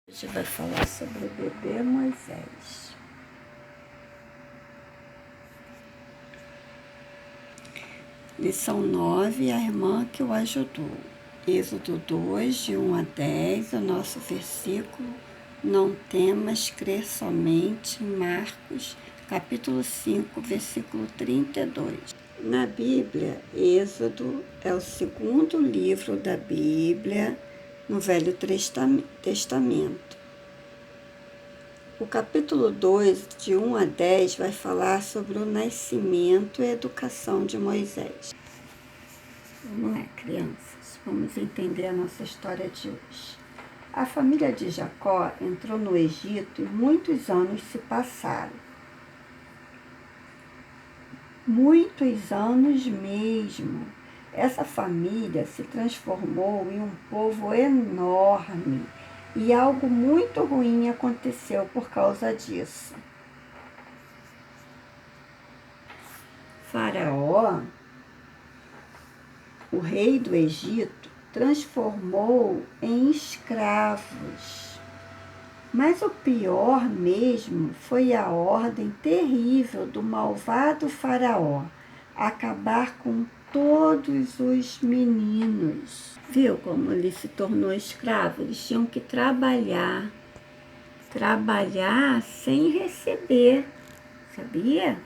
A gente vai falar sobre o bebê Moisés. Lição 9, a irmã que o ajudou. Êxodo 2, de 1 a 10, o nosso versículo. Não temas, crer somente. Marcos, capítulo 5, versículo 32. Na Bíblia, Êxodo é o segundo livro da Bíblia no Velho Testamento. O capítulo 2, de 1 a 10, vai falar sobre o nascimento e a educação de Moisés. Vamos lá, crianças, vamos entender a nossa história de hoje. A família de Jacó entrou no Egito e muitos anos se passaram. Muitos anos mesmo. Essa família se transformou em um povo enorme. E algo muito ruim aconteceu por causa disso. Faraó, o rei do Egito, transformou em escravos. Mas o pior mesmo foi a ordem terrível do malvado Faraó, acabar com todos os meninos. Viu como ele se tornou escravo? Eles tinham que trabalhar sem receber, sabia?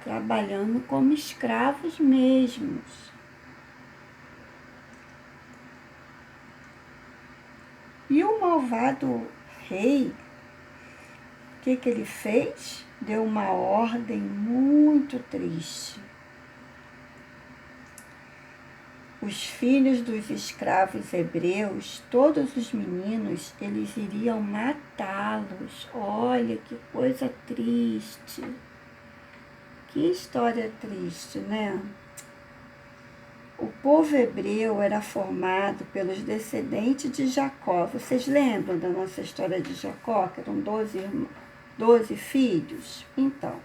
Trabalhando como escravos mesmos. E o malvado rei, o que ele fez? Deu uma ordem muito triste. Os filhos dos escravos hebreus, todos os meninos, eles iriam matá-los. Olha que coisa triste. Que história triste, né? O povo hebreu era formado pelos descendentes de Jacó. Vocês lembram da nossa história de Jacó, que eram 12 filhos? Então,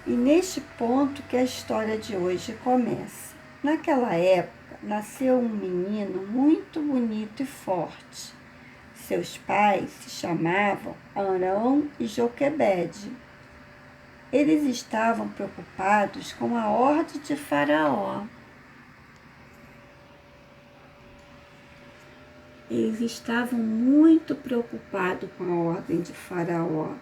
e neste ponto que a história de hoje começa. Naquela época, nasceu um menino muito bonito e forte. Seus pais se chamavam Arão e Joquebede. Eles estavam preocupados com a ordem de Faraó. Eles estavam muito preocupados com a ordem de Faraó.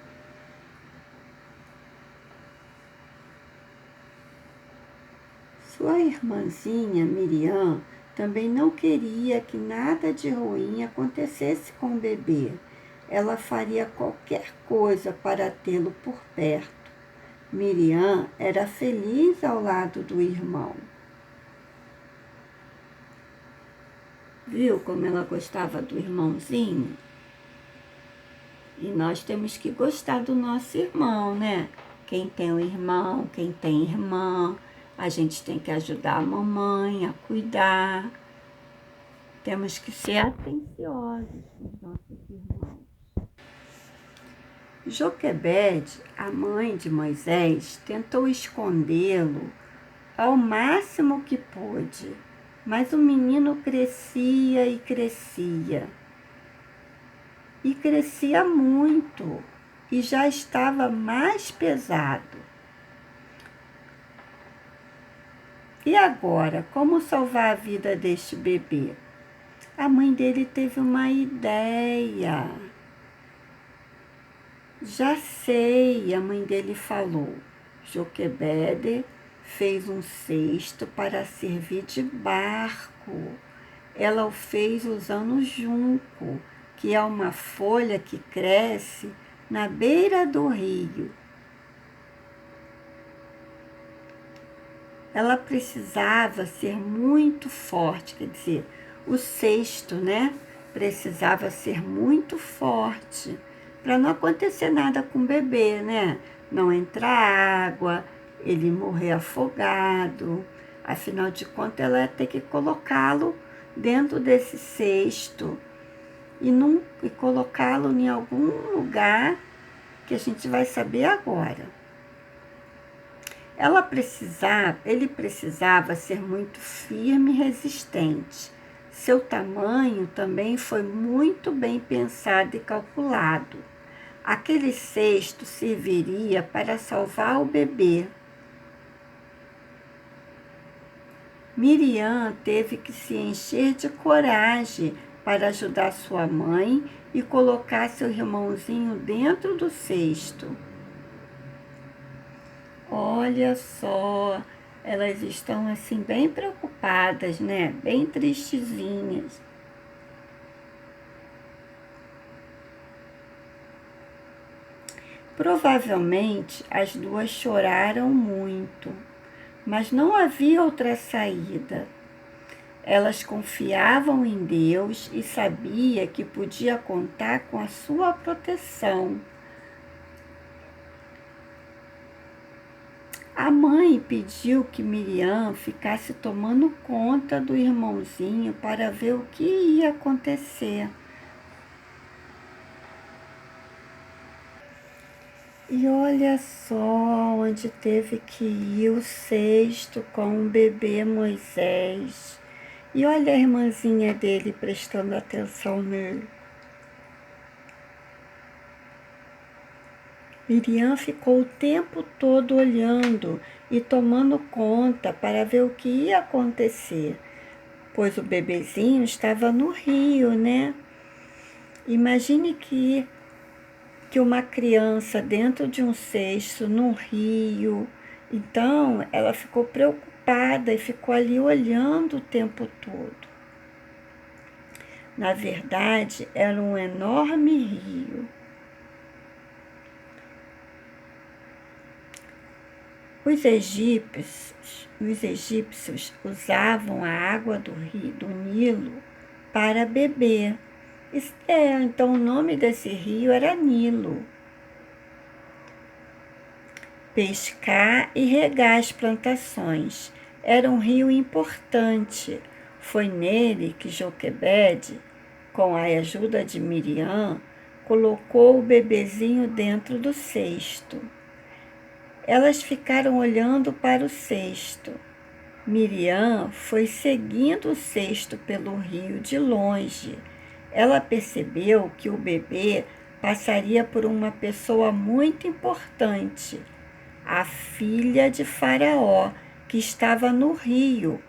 Sua irmãzinha Miriam também não queria que nada de ruim acontecesse com o bebê. Ela faria qualquer coisa para tê-lo por perto. Miriam era feliz ao lado do irmão. Viu como ela gostava do irmãozinho? E nós temos que gostar do nosso irmão, né? Quem tem um irmão, quem tem irmã, a gente tem que ajudar a mamãe a cuidar. Temos que ser atenciosos com os nossos irmãos. Joquebede, a mãe de Moisés, tentou escondê-lo ao máximo que pôde, mas o menino crescia e crescia. E crescia muito, e já estava mais pesado. E agora, como salvar a vida deste bebê? A mãe dele teve uma ideia. Já sei, a mãe dele falou. Joquebede fez um cesto para servir de barco. Ela o fez usando junco, que é uma folha que cresce na beira do rio. Ela precisava ser muito forte, quer dizer, o cesto, né? Precisava ser muito forte para não acontecer nada com o bebê, né? Não entrar água, ele morrer afogado. Afinal de contas, ela ia ter que colocá-lo dentro desse cesto e colocá-lo em algum lugar que a gente vai saber agora. Ele precisava ser muito firme e resistente, Seu tamanho também foi muito bem pensado e calculado. Aquele cesto serviria para salvar o bebê. Miriam teve que se encher de coragem para ajudar sua mãe e colocar seu irmãozinho dentro do cesto. Olha só, elas estão assim bem preocupadas, né? Bem tristezinhas. Provavelmente as duas choraram muito, mas não havia outra saída. Elas confiavam em Deus e sabia que podia contar com a sua proteção. A mãe pediu que Miriam ficasse tomando conta do irmãozinho para ver o que ia acontecer. E olha só onde teve que ir o cesto com o bebê Moisés. E olha a irmãzinha dele prestando atenção nele. Miriam ficou o tempo todo olhando e tomando conta para ver o que ia acontecer, pois o bebezinho estava no rio, né? Imagine que uma criança dentro de um cesto, num rio. Então, ela ficou preocupada e ficou ali olhando o tempo todo. Na verdade, era um enorme rio. Os egípcios usavam a água do rio, do Nilo, para beber. Então o nome desse rio era Nilo. Pescar e regar as plantações. Era um rio importante. Foi nele que Joquebede, com a ajuda de Miriam, colocou o bebezinho dentro do cesto. Elas ficaram olhando para o cesto. Miriam foi seguindo o cesto pelo rio de longe. Ela percebeu que o bebê passaria por uma pessoa muito importante, a filha de Faraó, que estava no rio,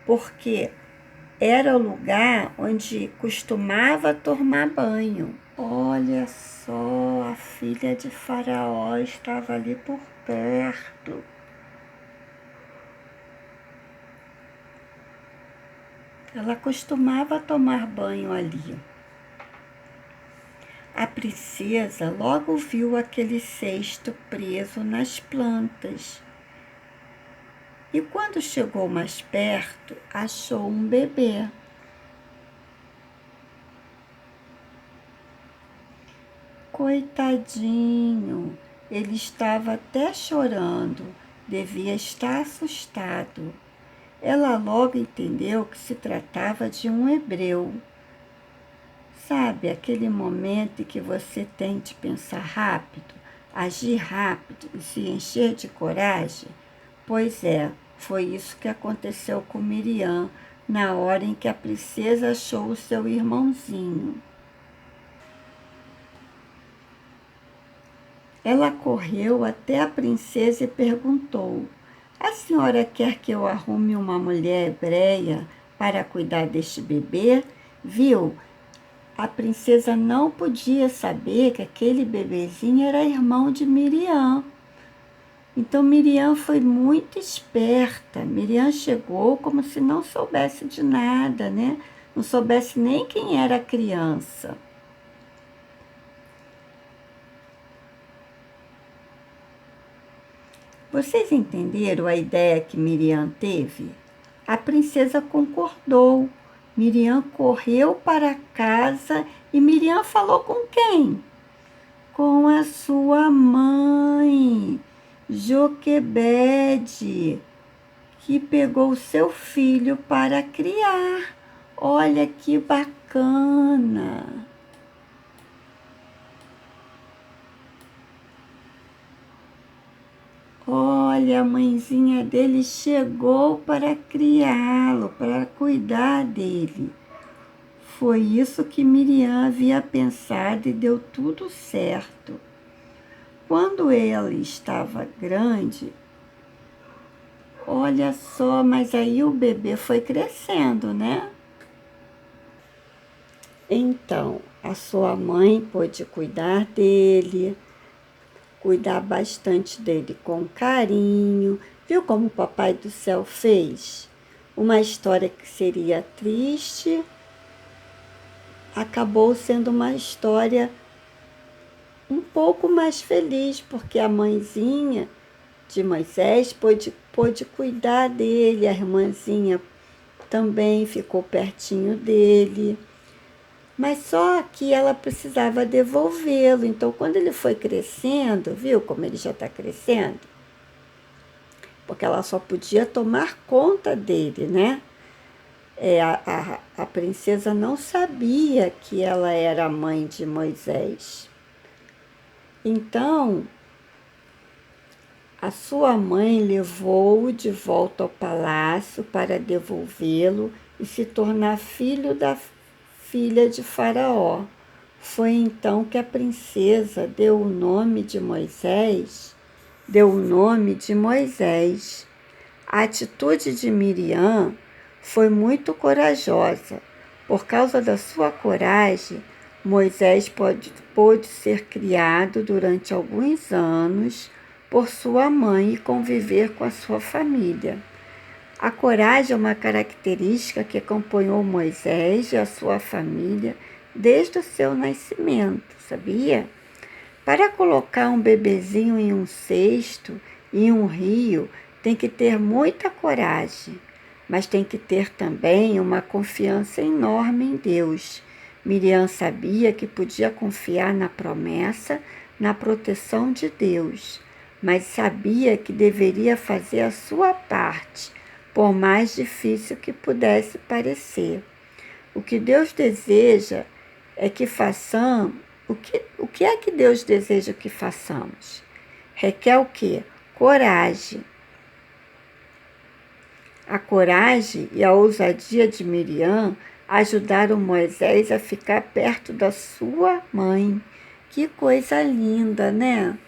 porque era o lugar onde costumava tomar banho. Olha só, a filha de Faraó estava ali por perto. Ela costumava tomar banho ali. A princesa logo viu aquele cesto preso nas plantas. E quando chegou mais perto, achou um bebê. Coitadinho, ele estava até chorando, devia estar assustado. Ela logo entendeu que se tratava de um hebreu. Sabe, aquele momento em que você tem de pensar rápido, agir rápido e se encher de coragem? Pois é, foi isso que aconteceu com Miriam na hora em que a princesa achou o seu irmãozinho. Ela correu até a princesa e perguntou: a senhora quer que eu arrume uma mulher hebreia para cuidar deste bebê? Viu? A princesa não podia saber que aquele bebezinho era irmão de Miriam. Então Miriam foi muito esperta. Miriam chegou como se não soubesse de nada, né? Não soubesse nem quem era a criança. Vocês entenderam a ideia que Miriam teve? A princesa concordou. Miriam correu para casa e Miriam falou com quem? Com a sua mãe, Joquebede, que pegou seu filho para criar. Olha que bacana! Olha, a mãezinha dele chegou para criá-lo, para cuidar dele. Foi isso que Miriam havia pensado e deu tudo certo. Quando ela estava grande, olha só, mas aí o bebê foi crescendo, né? Então, a sua mãe pôde cuidar dele, cuidar bastante dele com carinho. Viu como o Papai do Céu fez? Uma história que seria triste, acabou sendo uma história um pouco mais feliz, porque a mãezinha de Moisés pôde cuidar dele, a irmãzinha também ficou pertinho dele. Mas só que ela precisava devolvê-lo. Então, quando ele foi crescendo, viu como ele já está crescendo? Porque ela só podia tomar conta dele, né? A princesa não sabia que ela era a mãe de Moisés. Então, a sua mãe levou-o de volta ao palácio para devolvê-lo e se tornar filho da filha de Faraó. Foi então que a princesa deu o nome de Moisés. A atitude de Miriam foi muito corajosa. Por causa da sua coragem, Moisés pôde ser criado durante alguns anos por sua mãe e conviver com a sua família. A coragem é uma característica que acompanhou Moisés e a sua família desde o seu nascimento, sabia? Para colocar um bebezinho em um cesto, em um rio, tem que ter muita coragem, mas tem que ter também uma confiança enorme em Deus. Miriam sabia que podia confiar na promessa, na proteção de Deus, mas sabia que deveria fazer a sua parte, por mais difícil que pudesse parecer. O que Deus deseja é que façamos. O que é que Deus deseja que façamos? Requer o quê? Coragem. A coragem e a ousadia de Miriam ajudaram Moisés a ficar perto da sua mãe. Que coisa linda, né?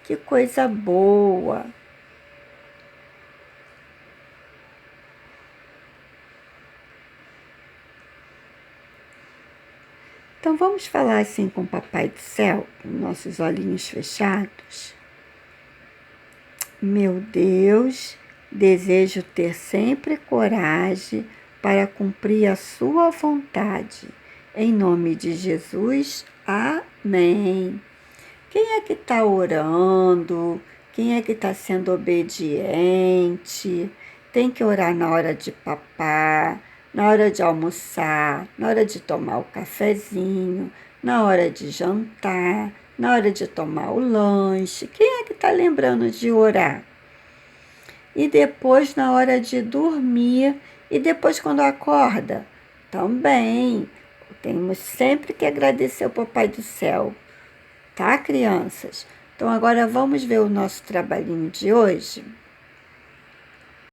Que coisa boa. Então vamos falar assim com o Papai do Céu, com nossos olhinhos fechados. Meu Deus, desejo ter sempre coragem para cumprir a sua vontade. Em nome de Jesus, amém. Quem é que está orando? Quem é que está sendo obediente? Tem que orar na hora de papar, na hora de almoçar, na hora de tomar o cafezinho, na hora de jantar, na hora de tomar o lanche. Quem é que está lembrando de orar? E depois na hora de dormir e depois quando acorda? Também. Temos sempre que agradecer ao Papai do Céu. Tá, crianças? Então agora vamos ver o nosso trabalhinho de hoje?